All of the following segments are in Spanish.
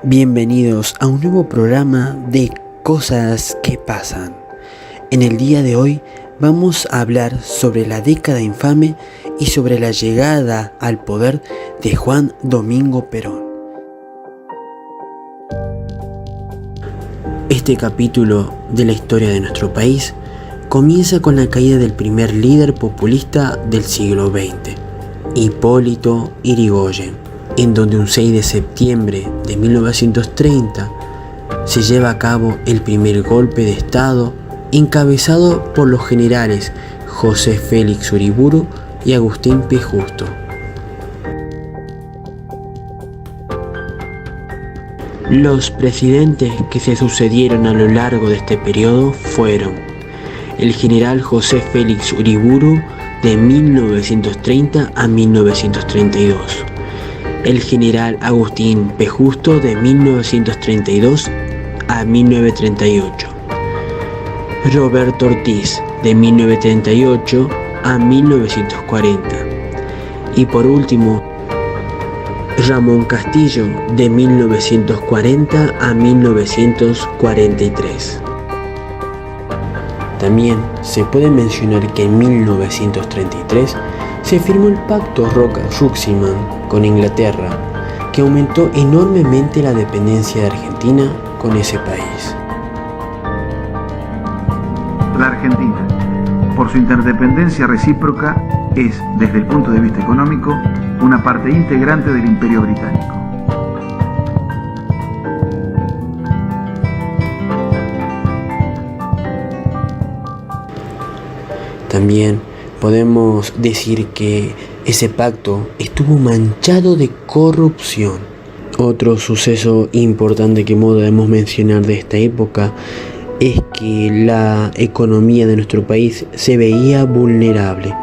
Bienvenidos a un nuevo programa de Cosas que Pasan. En el día de hoy vamos a hablar sobre la década infame y sobre la llegada al poder de Juan Domingo Perón. Este capítulo de la historia de nuestro país comienza con la caída del primer líder populista del siglo XX, Hipólito Yrigoyen, en donde un 6 de septiembre de 1930 se lleva a cabo el primer golpe de Estado encabezado por los generales José Félix Uriburu y Agustín P. Justo. Los presidentes que se sucedieron a lo largo de este periodo fueron el general José Félix Uriburu de 1930 a 1932, el general Agustín P. Justo de 1932 a 1938, Roberto Ortiz de 1938 a 1940 y por último Ramón Castillo de 1940 a 1943. También se puede mencionar que en 1933 se firmó el Pacto Rocca-Ruximán con Inglaterra, que aumentó enormemente la dependencia de Argentina con ese país. La Argentina, por su interdependencia recíproca, es, desde el punto de vista económico, una parte integrante del Imperio Británico. También podemos decir que ese pacto estuvo manchado de corrupción. Otro suceso importante que podemos mencionar de esta época es que la economía de nuestro país se veía vulnerable,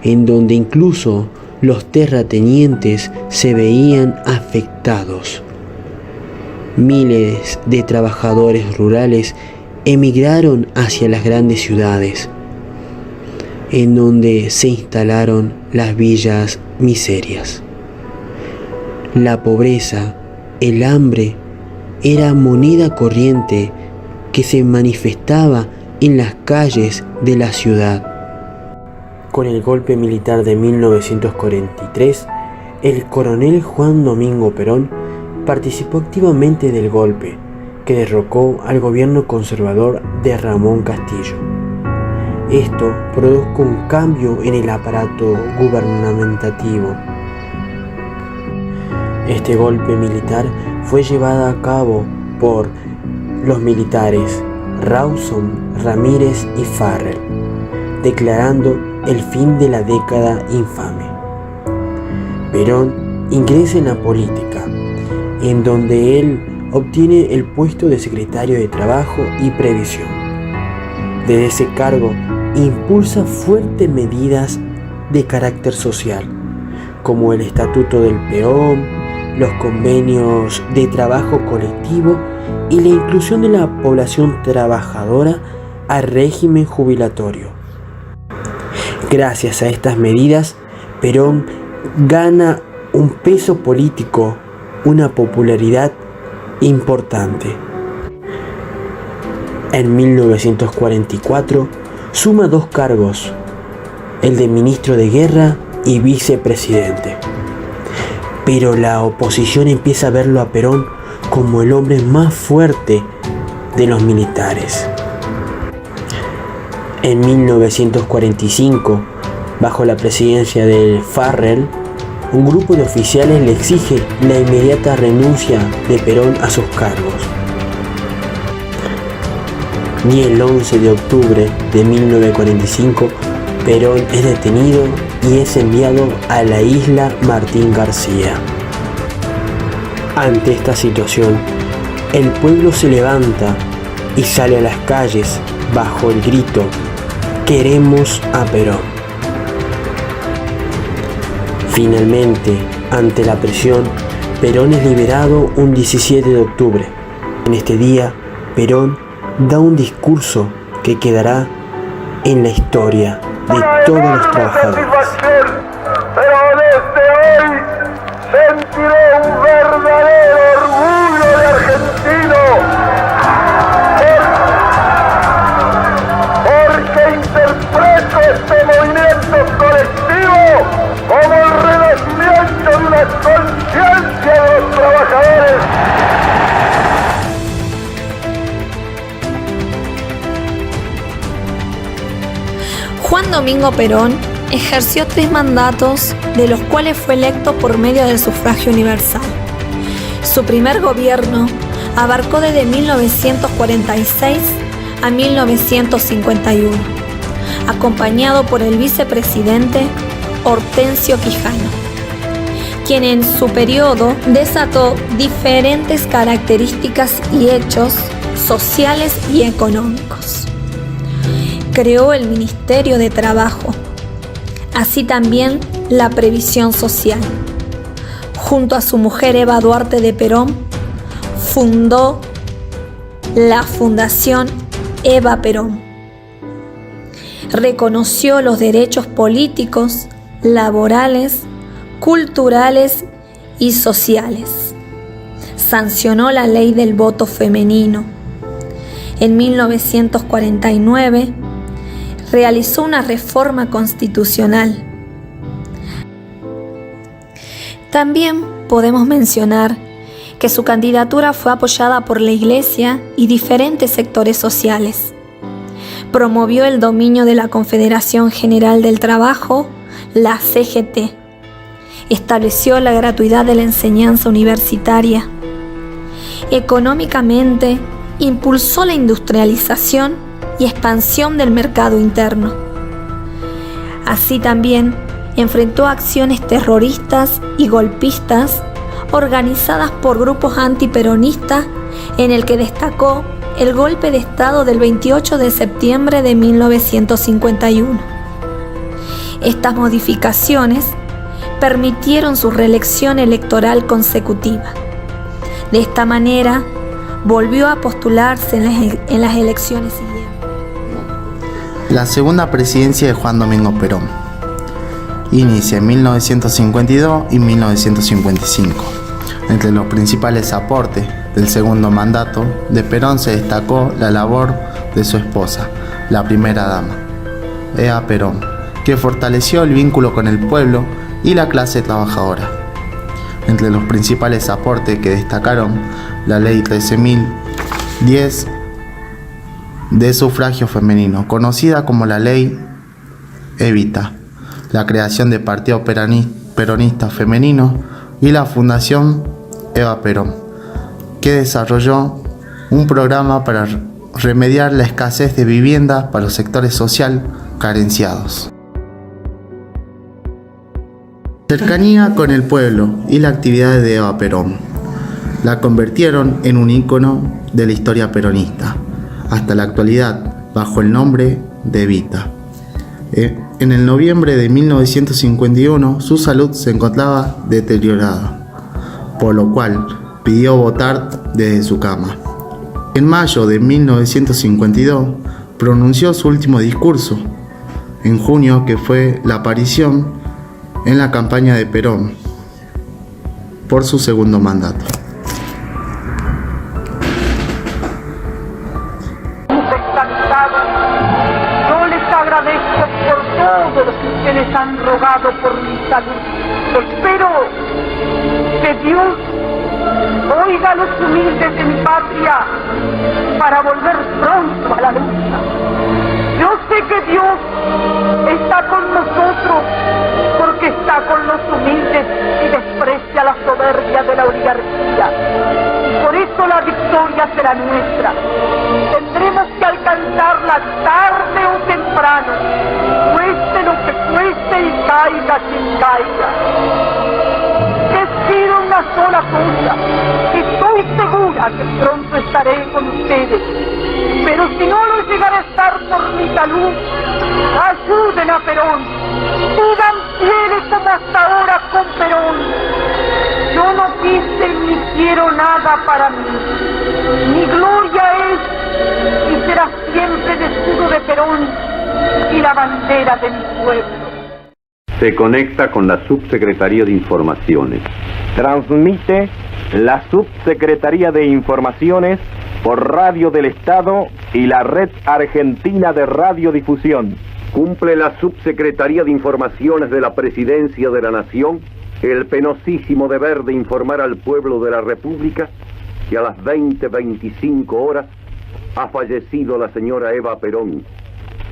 en donde incluso los terratenientes se veían afectados. Miles de trabajadores rurales emigraron hacia las grandes ciudades, en donde se instalaron las villas miserias. La pobreza, el hambre, era moneda corriente que se manifestaba en las calles de la ciudad. Con el golpe militar de 1943, el coronel Juan Domingo Perón participó activamente del golpe, que derrocó al gobierno conservador de Ramón Castillo. Esto produjo un cambio en el aparato gubernamentativo. Este golpe militar fue llevado a cabo por los militares Rawson, Ramírez y Farrell, declarando el fin de la década infame. Perón ingresa en la política, en donde él obtiene el puesto de secretario de Trabajo y Previsión. Desde ese cargo impulsa fuertes medidas de carácter social, como el Estatuto del Peón, los convenios de trabajo colectivo y la inclusión de la población trabajadora al régimen jubilatorio. Gracias a estas medidas, Perón gana un peso político, una popularidad importante. En 1944 suma 2 cargos, el de ministro de guerra y vicepresidente. Pero la oposición empieza a verlo a Perón como el hombre más fuerte de los militares. En 1945, bajo la presidencia de Farrell, un grupo de oficiales le exige la inmediata renuncia de Perón a sus cargos. Ni el 11 de octubre de 1945, Perón es detenido y es enviado a la isla Martín García. Ante esta situación, el pueblo se levanta y sale a las calles bajo el grito "Queremos a Perón". Finalmente, ante la presión, Perón es liberado un 17 de octubre. En este día, Perón da un discurso que quedará en la historia de todos los trabajadores. Pero desde hoy sentiré un verdadero orgullo de Juan Domingo Perón ejerció 3 mandatos, de los cuales fue electo por medio del sufragio universal. Su primer gobierno abarcó desde 1946 a 1951, acompañado por el vicepresidente Hortensio Quijano, quien en su periodo desató diferentes características y hechos sociales y económicos. Creó el Ministerio de Trabajo, así también la Previsión Social. Junto a su mujer Eva Duarte de Perón, fundó la Fundación Eva Perón. Reconoció los derechos políticos, laborales, culturales y sociales. Sancionó la ley del voto femenino. En 1949 realizó una reforma constitucional. También podemos mencionar que su candidatura fue apoyada por la Iglesia y diferentes sectores sociales. Promovió el dominio de la Confederación General del Trabajo, la CGT. Estableció la gratuidad de la enseñanza universitaria. Económicamente, impulsó la industrialización y expansión del mercado interno. Así también enfrentó acciones terroristas y golpistas organizadas por grupos antiperonistas, en el que destacó el golpe de Estado del 28 de septiembre de 1951. Estas modificaciones permitieron su reelección electoral consecutiva. De esta manera, volvió a postularse en las elecciones siguientes. La segunda presidencia de Juan Domingo Perón inicia en 1952 y 1955. Entre los principales aportes del segundo mandato de Perón se destacó la labor de su esposa, la primera dama, Eva Perón, que fortaleció el vínculo con el pueblo y la clase trabajadora. Entre los principales aportes que destacaron la Ley 13.010 de sufragio femenino, conocida como la Ley Evita, la creación de Partido Peronista Femenino y la Fundación Eva Perón, que desarrolló un programa para remediar la escasez de vivienda para los sectores social carenciados. Cercanía con el pueblo y la actividad de Eva Perón la convirtieron en un ícono de la historia peronista, hasta la actualidad, bajo el nombre de Evita. En el noviembre de 1951, su salud se encontraba deteriorada, por lo cual pidió votar desde su cama. En mayo de 1952, pronunció su último discurso. En junio, que fue la aparición en la campaña de Perón por su segundo mandato. Yo les agradezco por todo lo que ustedes han rogado por mi salud. Espero que Dios oiga a los humildes de mi patria para volver pronto a la lucha. Yo sé que Dios está con nosotros porque está con los humildes y desprecia la soberbia de la oligarquía. Y por eso la victoria será nuestra. Tendremos que alcanzarla tarde o temprano, cueste lo que cueste y caiga quien caiga. Les pido una sola cosa: estoy segura que pronto estaré con ustedes, pero si no lo llegaré a estar por mi salud, ayuden a Perón, sigan fieles como hasta ahora con Perón. Yo no quise ni quiero nada para mí. Mi gloria es y será siempre el escudo de Perón y la bandera de mi pueblo. Se conecta con la Subsecretaría de Informaciones. Transmite la Subsecretaría de Informaciones por Radio del Estado y la Red Argentina de Radiodifusión. Cumple la Subsecretaría de Informaciones de la Presidencia de la Nación el penosísimo deber de informar al pueblo de la República que a las 20:25 horas ha fallecido la señora Eva Perón,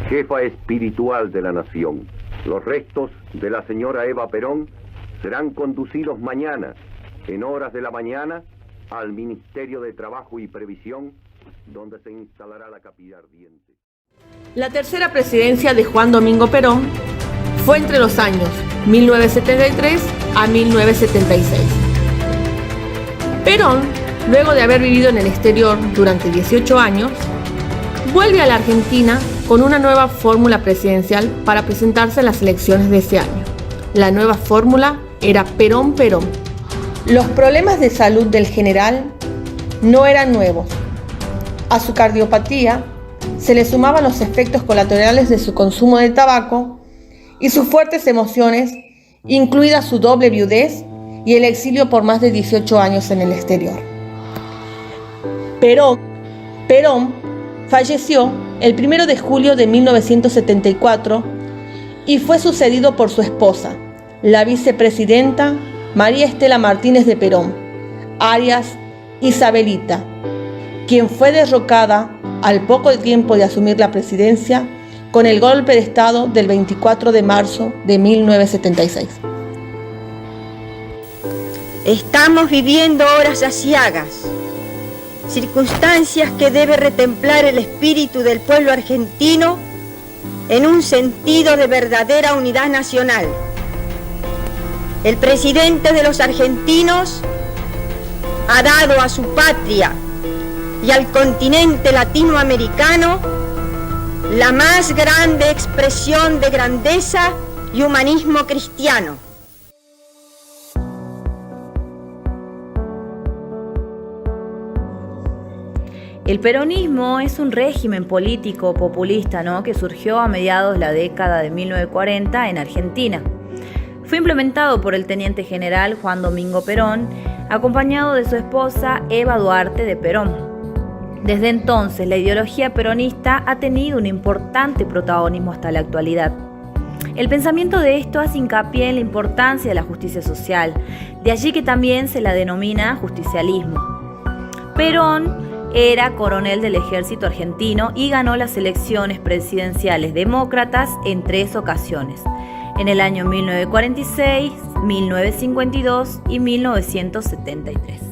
jefa espiritual de la nación. Los restos de la señora Eva Perón serán conducidos mañana, en horas de la mañana, al Ministerio de Trabajo y Previsión, donde se instalará la capilla ardiente. La tercera presidencia de Juan Domingo Perón fue entre los años 1973 a 1976. Perón, luego de haber vivido en el exterior durante 18 años, vuelve a la Argentina con una nueva fórmula presidencial para presentarse en las elecciones de ese año. La nueva fórmula era Perón-Perón. Los problemas de salud del general no eran nuevos. A su cardiopatía se le sumaban los efectos colaterales de su consumo de tabaco y sus fuertes emociones, incluida su doble viudez y el exilio por más de 18 años en el exterior. Perón falleció el 1 de julio de 1974 y fue sucedido por su esposa, la vicepresidenta María Estela Martínez de Perón, alias Isabelita, quien fue derrocada al poco tiempo de asumir la presidencia con el golpe de Estado del 24 de marzo de 1976. Estamos viviendo horas aciagas, circunstancias que debe retemplar el espíritu del pueblo argentino en un sentido de verdadera unidad nacional. El presidente de los argentinos ha dado a su patria y al continente latinoamericano la más grande expresión de grandeza y humanismo cristiano. El peronismo es un régimen político populista, ¿no?, que surgió a mediados de la década de 1940 en Argentina. Fue implementado por el teniente general Juan Domingo Perón, acompañado de su esposa Eva Duarte de Perón. Desde entonces, la ideología peronista ha tenido un importante protagonismo hasta la actualidad. El pensamiento de esto hace hincapié en la importancia de la justicia social, de allí que también se la denomina justicialismo. Perón era coronel del ejército argentino y ganó las elecciones presidenciales demócratas en 3 ocasiones, en el año 1946, 1952 y 1973.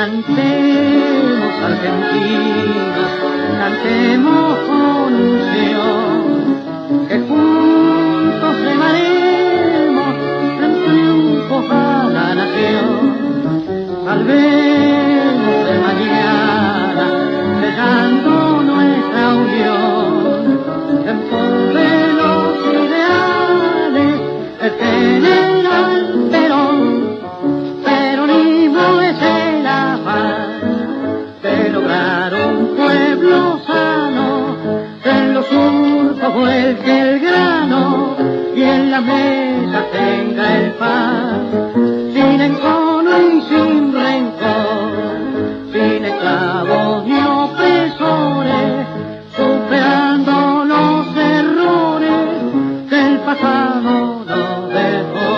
Cantemos argentinos, cantemos con ilusión, que juntos remaremos en triunfo a la nación. Salvemos de mañana, sellando nuestra unión, en pos de los ideales del general Perón. Peronismo es el afán de lograr un pueblo sano, en los surcos vuelque el grano y en la mesa tenga el pan, sin encono y sin rencor, sin esclavos ni opresores, superando los errores que el pasado nos dejó.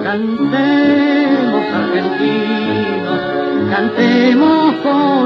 Cantemos argentinos, cantemos con